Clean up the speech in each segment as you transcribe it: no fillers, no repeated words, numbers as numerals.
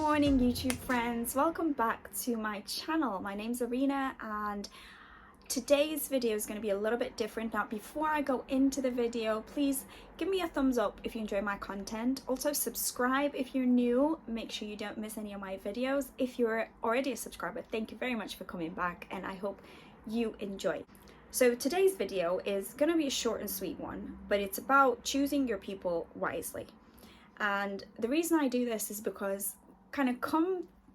morning, YouTube friends. Welcome back to my channel. My name's Arena and today's video is going to be a little bit different. Now, before I go into the video, please give me a thumbs up if you enjoy my content. Also, subscribe if you're new. Make sure you don't miss any of my videos. If you're already a subscriber, thank you very much for coming back and I hope you enjoy. So today's video is going to be a short and sweet one, but it's about choosing your people wisely. And the reason I do this is because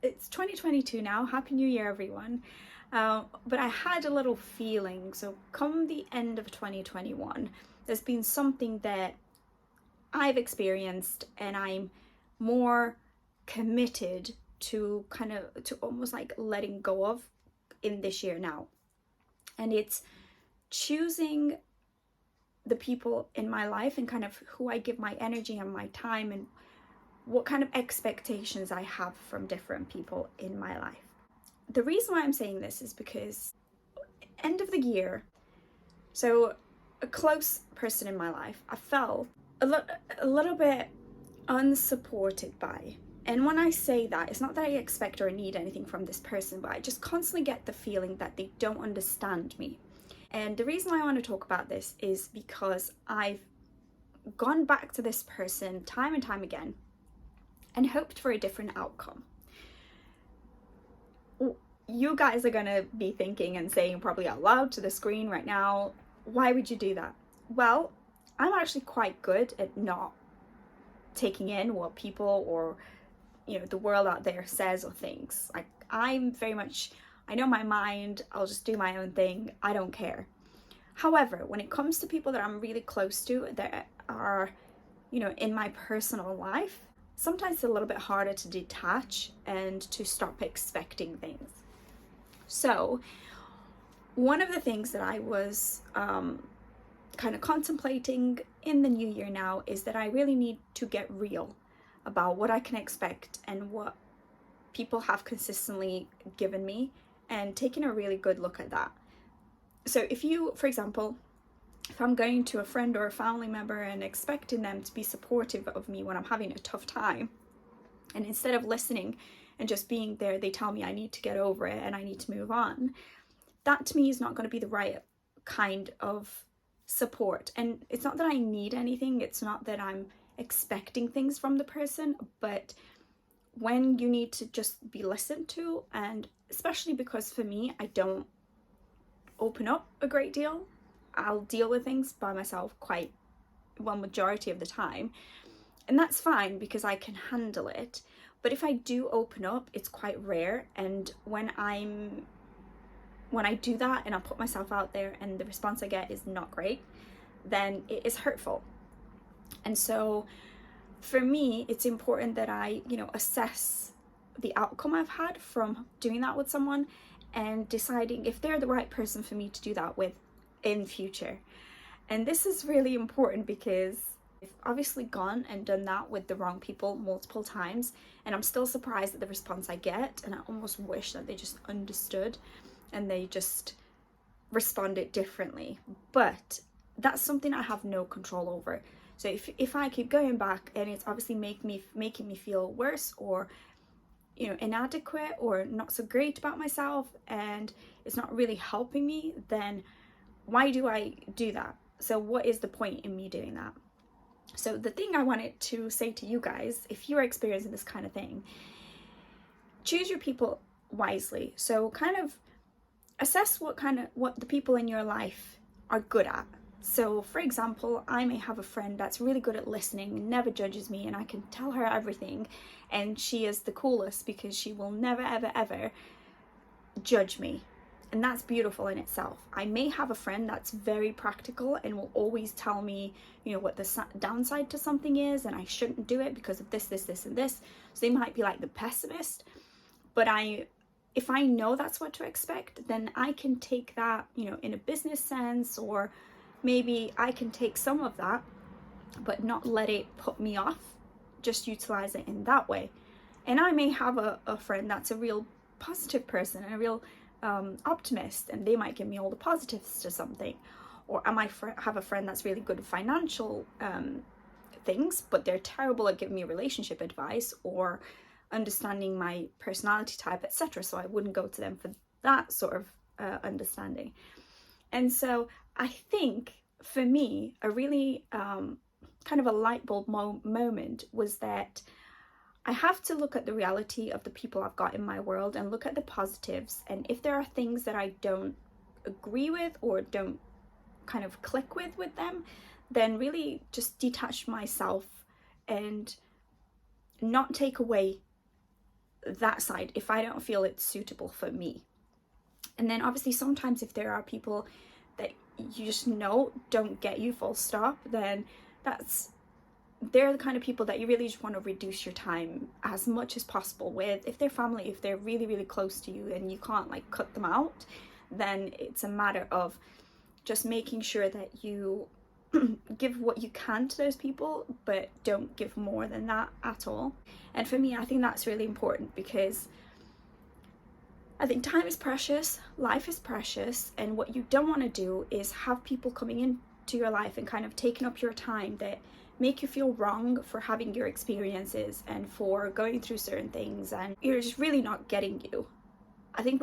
it's 2022 now, Happy New Year everyone, but I had a little feeling, so come the end of 2021, there's been something that I've experienced and I'm more committed to almost like letting go of in this year now. And it's choosing the people in my life and kind of who I give my energy and my time and what kind of expectations I have from different people in my life. The reason why I'm saying this is because end of the year, so a close person in my life, I felt a little bit unsupported by. And when I say that, it's not that I expect or need anything from this person, but I just constantly get the feeling that they don't understand me. And the reason I want to talk about this is because I've gone back to this person time and time again and hoped for a different outcome. You guys are gonna be thinking and saying probably out loud to the screen right now, why would you do that? Well, I'm actually quite good at not taking in what people or the world out there says or thinks. Like, I'm very much, I know my mind, I'll just do my own thing, I don't care. However, when it comes to people that I'm really close to that are in my personal life, sometimes it's a little bit harder to detach and to stop expecting things. So one of the things that I was kind of contemplating in the new year now is that I really need to get real about what I can expect and what people have consistently given me and taking a really good look at that. So if you, for example, if I'm going to a friend or a family member and expecting them to be supportive of me when I'm having a tough time, and instead of listening and just being there, they tell me I need to get over it and I need to move on, that to me is not going to be the right kind of support. And it's not that I need anything, it's not that I'm expecting things from the person, but when you need to just be listened to, and especially because for me, I don't open up a great deal. I'll deal with things by myself majority of the time, and that's fine because I can handle it. But if I do open up, it's quite rare, and when I do that and I put myself out there and the response I get is not great, then it is hurtful. And so for me, it's important that I assess the outcome I've had from doing that with someone and deciding if they're the right person for me to do that with in future. And this is really important because I've obviously gone and done that with the wrong people multiple times, and I'm still surprised at the response I get, and I almost wish that they just understood and they just responded differently. But that's something I have no control over. So if I keep going back and it's obviously making me feel worse or inadequate or not so great about myself and it's not really helping me, then why do I do that? So what is the point in me doing that? So the thing I wanted to say to you guys, if you're experiencing this kind of thing, choose your people wisely. So kind of assess what the people in your life are good at. So for example, I may have a friend that's really good at listening, never judges me, and I can tell her everything, and she is the coolest because she will never ever ever judge me. And that's beautiful in itself. I may have a friend that's very practical and will always tell me, what the downside to something is and I shouldn't do it because of this, and this. So they might be like the pessimist, but if I know that's what to expect, then I can take that, in a business sense, or maybe I can take some of that, but not let it put me off, just utilize it in that way. And I may have a friend that's a real positive person and a real optimist, and they might give me all the positives to something. Or I might have a friend that's really good at financial things, but they're terrible at giving me relationship advice or understanding my personality type, etc. So I wouldn't go to them for that sort of understanding. And so I think for me, a really kind of a light bulb moment was that I have to look at the reality of the people I've got in my world and look at the positives. And if there are things that I don't agree with or don't kind of click with them, then really just detach myself and not take away that side if I don't feel it's suitable for me. And then obviously sometimes if there are people that you just know don't get you full stop, then they're the kind of people that you really just want to reduce your time as much as possible with. If they're family, if they're really, really close to you and you can't like cut them out, then it's a matter of just making sure that you give what you can to those people, but don't give more than that at all. And for me, I think that's really important, because I think time is precious, life is precious, and what you don't want to do is have people coming into your life and kind of taking up your time that make you feel wrong for having your experiences and for going through certain things, and you're just really not getting you. I think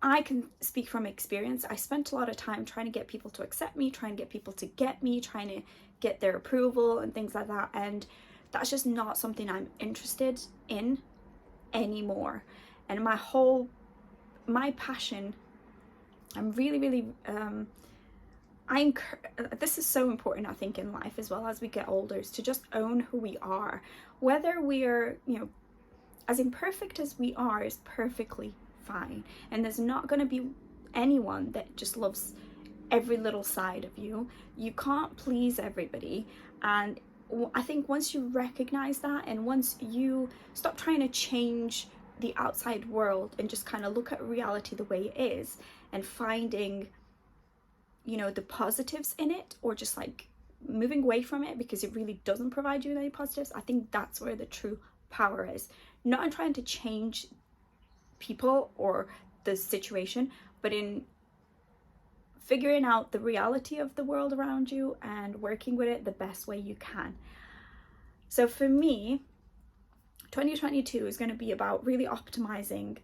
I can speak from experience. I spent a lot of time trying to get people to accept me, trying to get people to get me, trying to get their approval and things like that, and that's just not something I'm interested in anymore. And my passion, I'm really this is so important, I think, in life as well as we get older, is to just own who we are. Whether we're, as imperfect as we are is perfectly fine. And there's not going to be anyone that just loves every little side of you. You can't please everybody. And I think once you recognize that, and once you stop trying to change the outside world and just kind of look at reality the way it is, and finding the positives in it, or just like moving away from it because it really doesn't provide you with any positives, I think that's where the true power is. Not in trying to change people or the situation, but in figuring out the reality of the world around you and working with it the best way you can. So for me, 2022 is going to be about really optimizing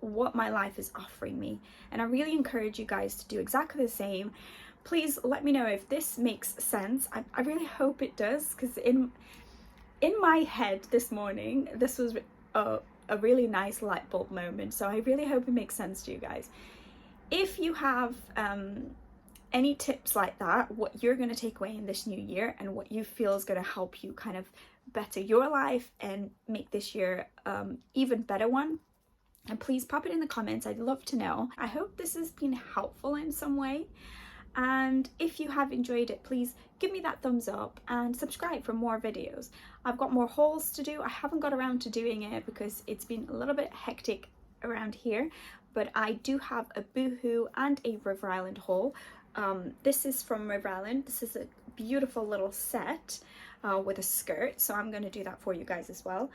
what my life is offering me, and I really encourage you guys to do exactly the same. Please let me know if this makes sense. I really hope it does, because in my head this morning, this was a really nice light bulb moment, so I really hope it makes sense to you guys. If you have any tips like that, what you're going to take away in this new year and what you feel is going to help you kind of better your life and make this year even better one, and please pop it in the comments. I'd love to know. I hope this has been helpful in some way, and if you have enjoyed it, please give me that thumbs up and subscribe for more videos. I've got more hauls to do. I haven't got around to doing it because it's been a little bit hectic around here, but I do have a Boohoo and a River Island haul. This is from River Island. This is a beautiful little set with a skirt, so I'm going to do that for you guys as well.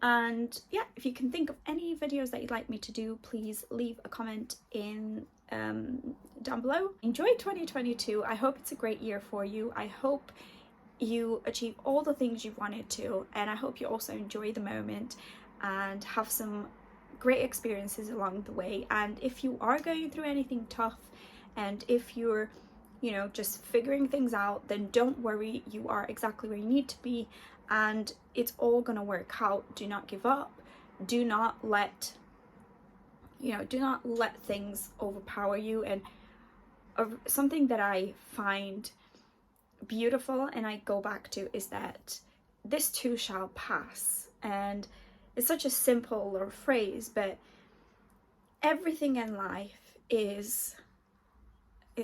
And yeah, if you can think of any videos that you'd like me to do, please leave a comment in down below. Enjoy 2022. I hope it's a great year for you. I hope you achieve all the things you wanted to, and I hope you also enjoy the moment and have some great experiences along the way. And if you are going through anything tough, and if you're just figuring things out, then don't worry. You are exactly where you need to be, and it's all gonna work out. Do not give up. Do not let things overpower you. And something that I find beautiful and I go back to is that this too shall pass. And it's such a simple little phrase, but everything in life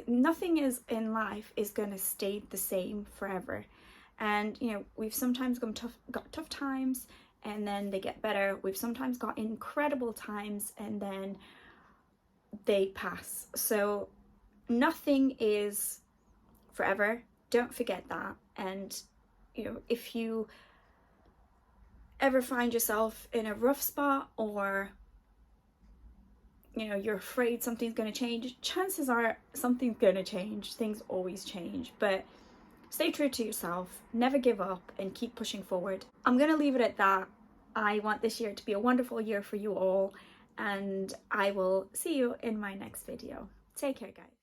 nothing in life is going to stay the same forever. And we've sometimes got tough times and then they get better. We've sometimes got incredible times and then they pass. So nothing is forever. Don't forget that. And if you ever find yourself in a rough spot, or you're afraid something's going to change, chances are something's going to change. Things always change, but stay true to yourself, never give up, and keep pushing forward. I'm going to leave it at that. I want this year to be a wonderful year for you all, and I will see you in my next video. Take care, guys.